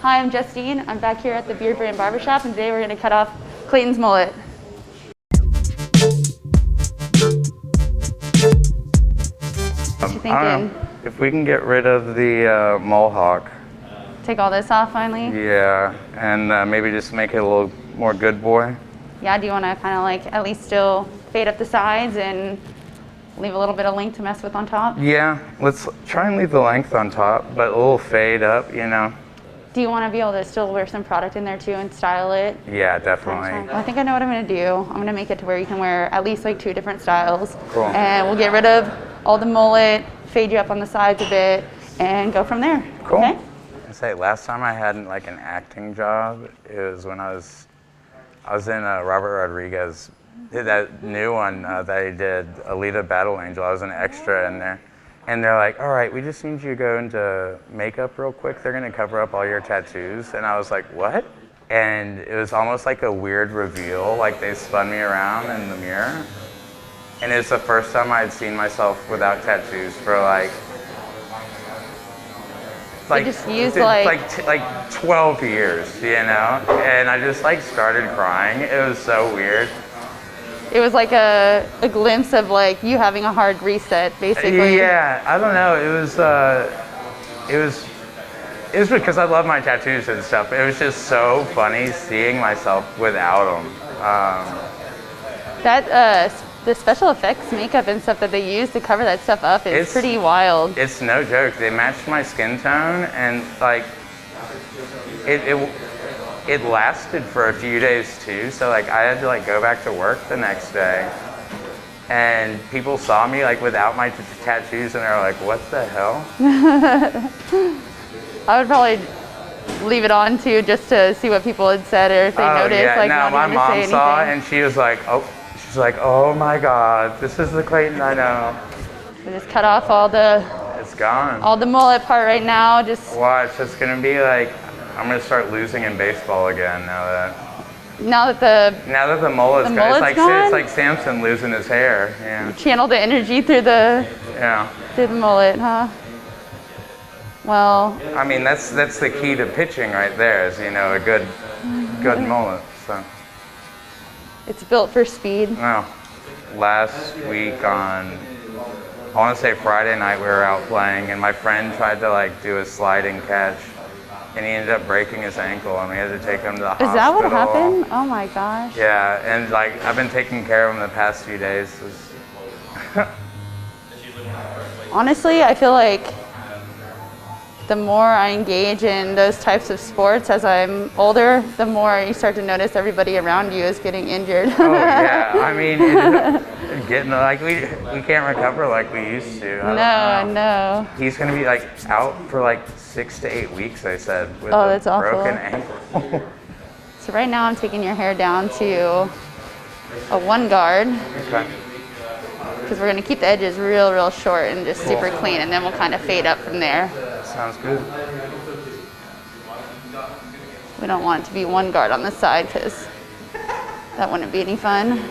Hi, I'm Justine. I'm back here at the Beardbrand Barbershop, and today we're going to cut off Clayton's mullet. What you thinking? If we can get rid of the Mohawk. Take all this off finally? Yeah, and maybe just make it a little more good boy. Yeah, do you want to kind of like at least still fade up the sides and leave a little bit of length to mess with on top? Yeah, let's try and leave the length on top, but a little fade up, you know. Do you want to be able to still wear some product in there too and style it? Yeah, definitely. Well, I think I know what I'm going to do. I'm going to make it to where you can wear at least like 2 different styles. Cool. And we'll get rid of all the mullet, fade you up on the sides a bit, and go from there. Cool. Okay? I say last time I had like an acting job, it was when I was in Robert Rodriguez, that new one that he did, Alita Battle Angel. I was an extra in there. And they're like, all right, we just need you to go into makeup real quick. They're gonna cover up all your tattoos. And I was like, what? And it was almost like a weird reveal, like they spun me around in the mirror. And it's the first time I'd seen myself without tattoos for like just used like 12 years, you know? And I just like started crying. It was so weird. It was like a glimpse of like you having a hard reset, basically. Yeah, I don't know. It was because I love my tattoos and stuff. It was just so funny seeing myself without them. The special effects makeup and stuff that they use to cover that stuff up is pretty wild. It's no joke. They matched my skin tone, and like it lasted for a few days too. So like I had to like go back to work the next day, and people saw me like without my tattoos, and they're like, "What the hell?" I would probably leave it on too, just to see what people had said or if they noticed. Yeah. Like, no, my not mom even saw it, and she was like, "Oh my God, this is the Clayton I know." We just cut off all the. It's gone. All the mullet part right now. Just watch. It's gonna be like I'm gonna start losing in baseball again now that the mullet's gone. It's like Samson losing his hair. Yeah. Channel the energy through the mullet, huh? Well, I mean that's the key to pitching right there. Is a good mullet. So it's built for speed. No, last week on I want to say Friday night we were out playing, and my friend tried to like do a sliding catch. And he ended up breaking his ankle, and we had to take him to the hospital. Is that what happened? Oh my gosh. Yeah, and like I've been taking care of him the past few days. Honestly, I feel like the more I engage in those types of sports as I'm older, the more you start to notice everybody around you is getting injured. Oh yeah, I mean, getting like we can't recover like we used to. No. He's gonna be like out for like 6 to 8 weeks, they said, with that's a broken awful. ankle. So right now I'm taking your hair down to a 1 guard. Okay. Because we're going to keep the edges real short and just super clean, and then we'll kind of fade up from there. Sounds good. We don't want it to be 1 guard on the side because that wouldn't be any fun.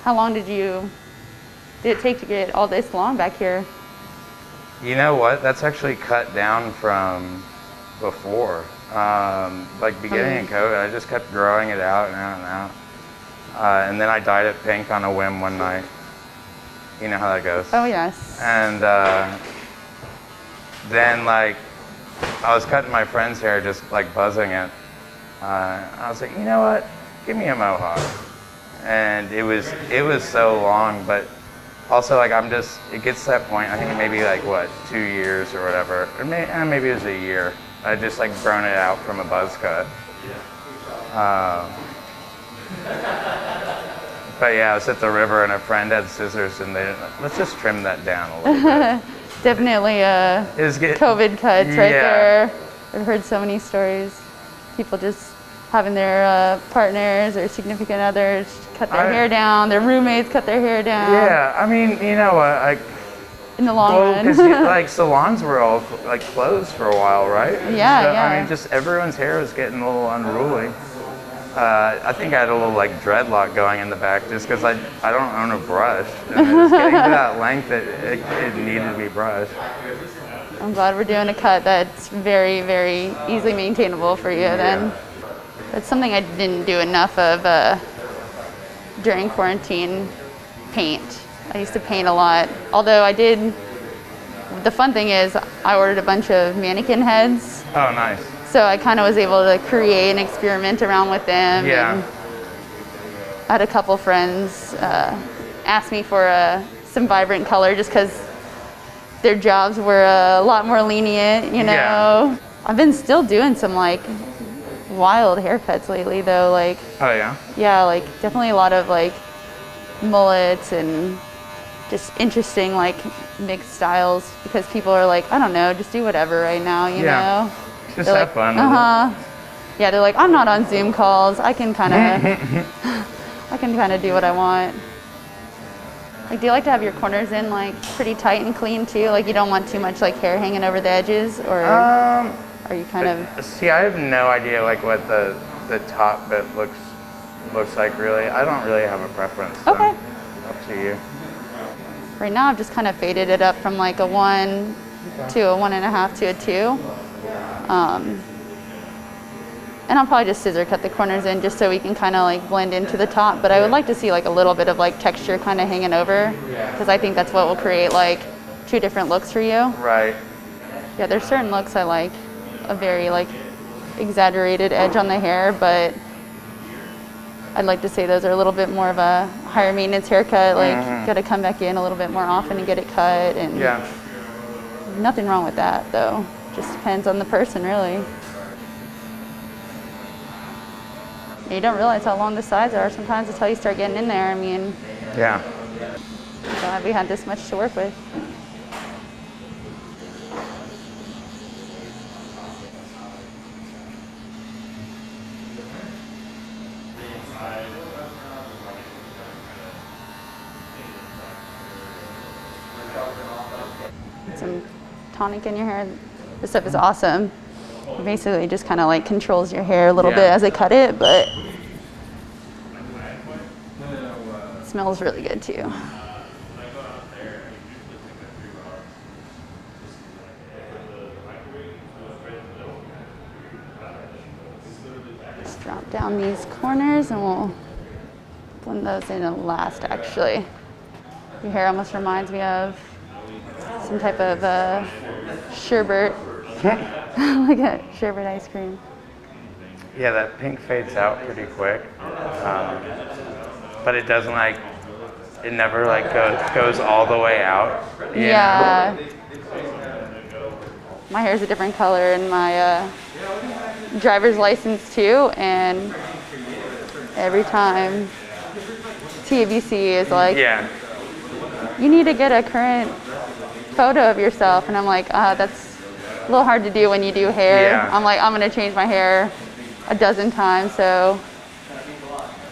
How long did it take to get all this long back here? You know what? That's actually cut down from before. Like beginning of COVID, I just kept growing it out and out and out. And then I dyed it pink on a whim one night. You know how that goes. Oh, yes. And then like I was cutting my friend's hair, just like buzzing it. I was like, you know what? Give me a mohawk. And it was so long, but also like it gets to that point, I think maybe like 2 years or whatever, or maybe it was a year. I just like grown it out from a buzz cut. But yeah, I was at the river and a friend had scissors and let's just trim that down a little bit. Definitely COVID cuts right there. I've heard so many stories. People just having their partners or significant others cut their hair down, their roommates cut their hair down. Yeah, I mean, you know what? In the long run. Because like salons were all like closed for a while, right? Yeah, so, yeah. I mean, just everyone's hair was getting a little unruly. I think I had a little like dreadlock going in the back just because I don't own a brush. And it was getting to that length that it needed to be brushed. I'm glad we're doing a cut that's very, very easily maintainable for you then. That's something I didn't do enough of during quarantine, paint. I used to paint a lot, although I did, the fun thing is I ordered a bunch of mannequin heads. Oh, nice. So I kind of was able to create and experiment around with them. Yeah. And I had a couple friends ask me for some vibrant color just because their jobs were a lot more lenient, you know. Yeah. I've been still doing some like wild haircuts lately though, like. Oh yeah? Yeah, like definitely a lot of like mullets and just interesting like mixed styles because people are like, I don't know, just do whatever right now, you know? Just they're have like, fun. Yeah, they're like, I'm not on Zoom calls. I can kind of do what I want. Like, do you like to have your corners in like pretty tight and clean too? Like, you don't want too much like hair hanging over the edges, or are you kind of? See, I have no idea like what the top bit looks like really. I don't really have a preference. So Okay. Up to you. Right now, I've just kind of faded it up from like a 1 to a 1.5 to a 2. And I'll probably just scissor cut the corners in just so we can kind of like blend into the top. But I would like to see like a little bit of like texture kind of hanging over because I think that's what will create like 2 different looks for you. Right. Yeah, there's certain looks I like a very like exaggerated edge on the hair, but I'd like to say those are a little bit more of a higher maintenance haircut. Like, got to come back in a little bit more often and get it cut. And nothing wrong with that though. Just depends on the person, really. You don't realize how long the sides are sometimes until you start getting in there. I mean, yeah. I'm glad we had this much to work with. Some tonic in your hair. This stuff is awesome. It basically just kind of like controls your hair a little bit as I cut it, but it smells really good too. Just drop down these corners and we'll blend those in last actually. Your hair almost reminds me of some type of sherbet, like a sherbet ice cream. Yeah, that pink fades out pretty quick, but it doesn't like, it never like goes all the way out. Yeah. My hair's a different color in my driver's license too, and every time TABC is like, you need to get a current photo of yourself, and I'm like, that's a little hard to do when you do hair. I'm like, I'm gonna change my hair a dozen times, so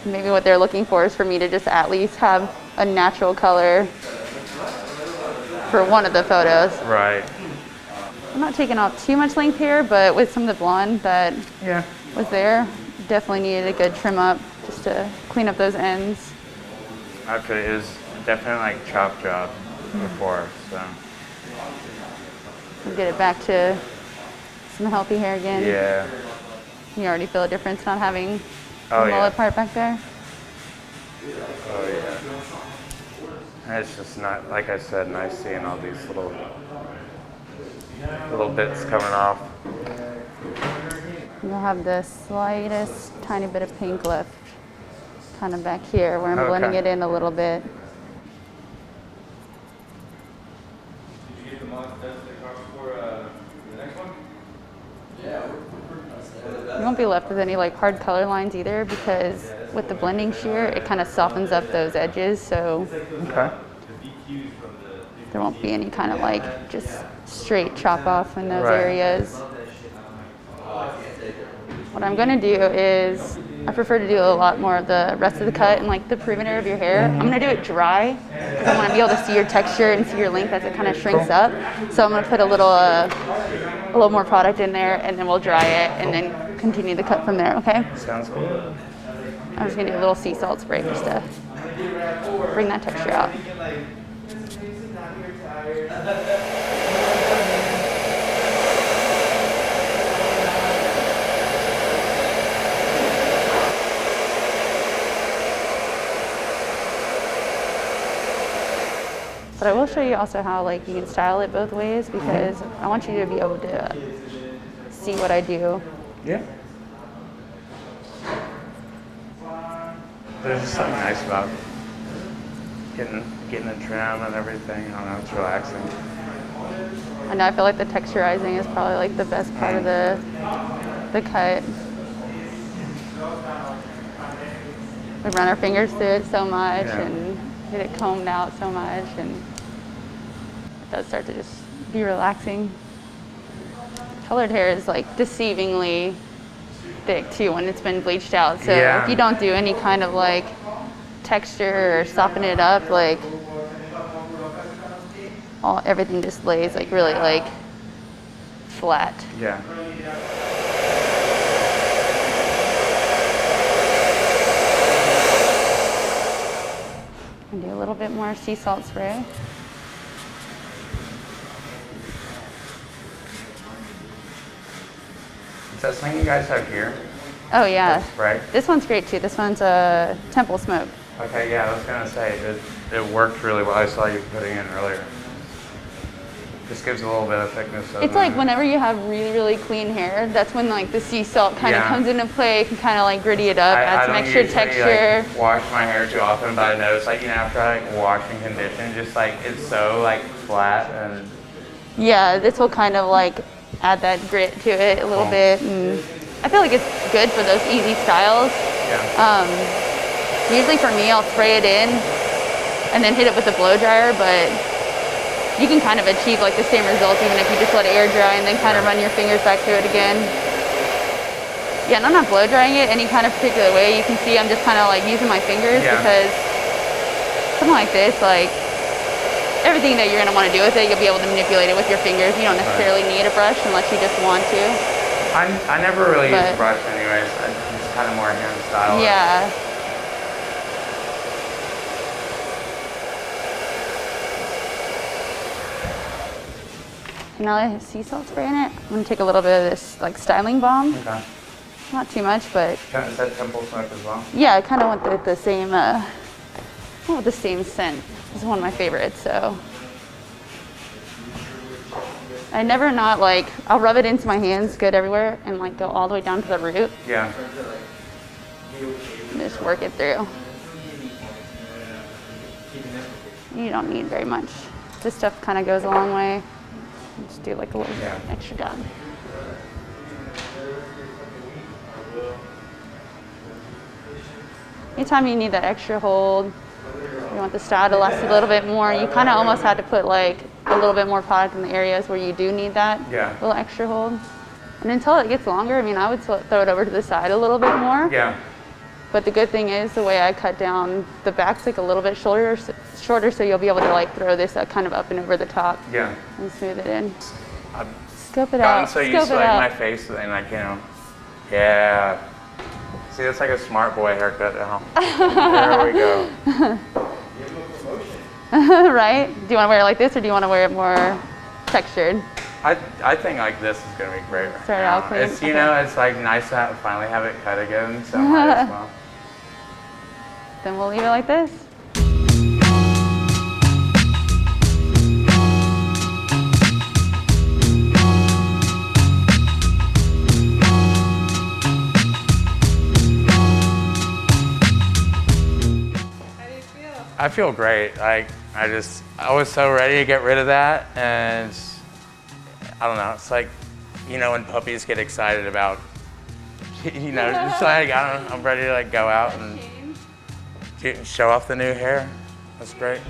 maybe what they're looking for is for me to just at least have a natural color for one of the photos. Right. I'm not taking off too much length here, but with some of the blonde that was there, definitely needed a good trim up just to clean up those ends. Actually, it was definitely like chop job before, so. We'll get it back to some healthy hair again. Yeah. You already feel a difference not having the Oh, mullet part back there? Oh yeah. And it's just not, like I said, nice seeing all these little bits coming off. You'll have the slightest tiny bit of pink left kind of back here where I'm blending it in a little bit. You won't be left with any like hard color lines either because with the blending shear, it kind of softens up those edges, so there won't be any kind of like just straight chop off in those areas. What I'm gonna do is, I prefer to do a lot more of the rest of the cut and like the perimeter of your hair. I'm gonna do it dry because I wanna be able to see your texture and see your length as it kind of shrinks up. So I'm gonna put a little more product in there and then we'll dry it and then continue the cut from there, okay? Sounds good. I'm just gonna do a little sea salt spray just to bring that texture out. But I will show you also how like you can style it both ways, because I want you to be able to see what I do. Yeah. There's just something nice about getting a trim and everything. I don't know, it's relaxing. I know, I feel like the texturizing is probably like the best part of the cut. We run our fingers through it so much and get it combed out so much, and it does start to just be relaxing. Colored hair is like deceivingly thick too when it's been bleached out. So if you don't do any kind of like texture or soften it up, like everything just lays like really like flat. Yeah. And do a little bit more sea salt spray. Is that something you guys have here? Oh yeah. Right. This one's great too. This one's a temple smoke. Okay, yeah, I was gonna say it worked really well. I saw you putting in earlier. Just gives a little bit of thickness. It's like whenever you have really, really clean hair, that's when like the sea salt kind of comes into play. Can kind of like gritty it up, add some extra texture. Like, wash my hair too often, but I notice like after I like wash and condition, just like it's so like flat and. Yeah, this will kind of like add that grit to it a little bit, and I feel like it's good for those easy styles. Yeah. Usually for me, I'll spray it in and then hit it with a blow dryer, but you can kind of achieve like the same results even if you just let it air dry and then kind of run your fingers back through it again. Yeah, and I'm not blow drying it any kind of particular way. You can see I'm just kind of like using my fingers because something like this, like everything that you're going to want to do with it, you'll be able to manipulate it with your fingers. You don't necessarily need a brush unless you just want to. I never really use a brush anyways. It's kind of more hand style. Yeah. Now that I have sea salt spray in it, I'm going to take a little bit of this like styling balm. Okay. Not too much, but. Is that temple smoke as well? Yeah, I kind of want the same, the same scent. This is one of my favorites, so. I never not like, I'll rub it into my hands good everywhere and like go all the way down to the root. Yeah. And just work it through. You don't need very much. This stuff kind of goes a long way. Just do like a little extra dab. Anytime you need that extra hold, you want the style to last a little bit more, you kind of almost have to put like a little bit more product in the areas where you do need that little extra hold. And until it gets longer, I mean, I would throw it over to the side a little bit more. Yeah. But the good thing is the way I cut down, the back's like a little bit shorter, so you'll be able to like throw this kind of up and over the top. Yeah. And smooth it in. I've Scope it out. gotten so used to like my face and like, yeah. See, that's like a smart boy haircut now. There we go. Right? Do you want to wear it like this, or do you want to wear it more textured? I think like this is gonna be great right Start now. out clean. It's it's like nice to finally have it cut again, so might as well. Then we'll leave it like this. I feel great. Like I was so ready to get rid of that, and I don't know. It's like, when puppies get excited about, just like I'm ready to like go out and show off the new hair. That's great.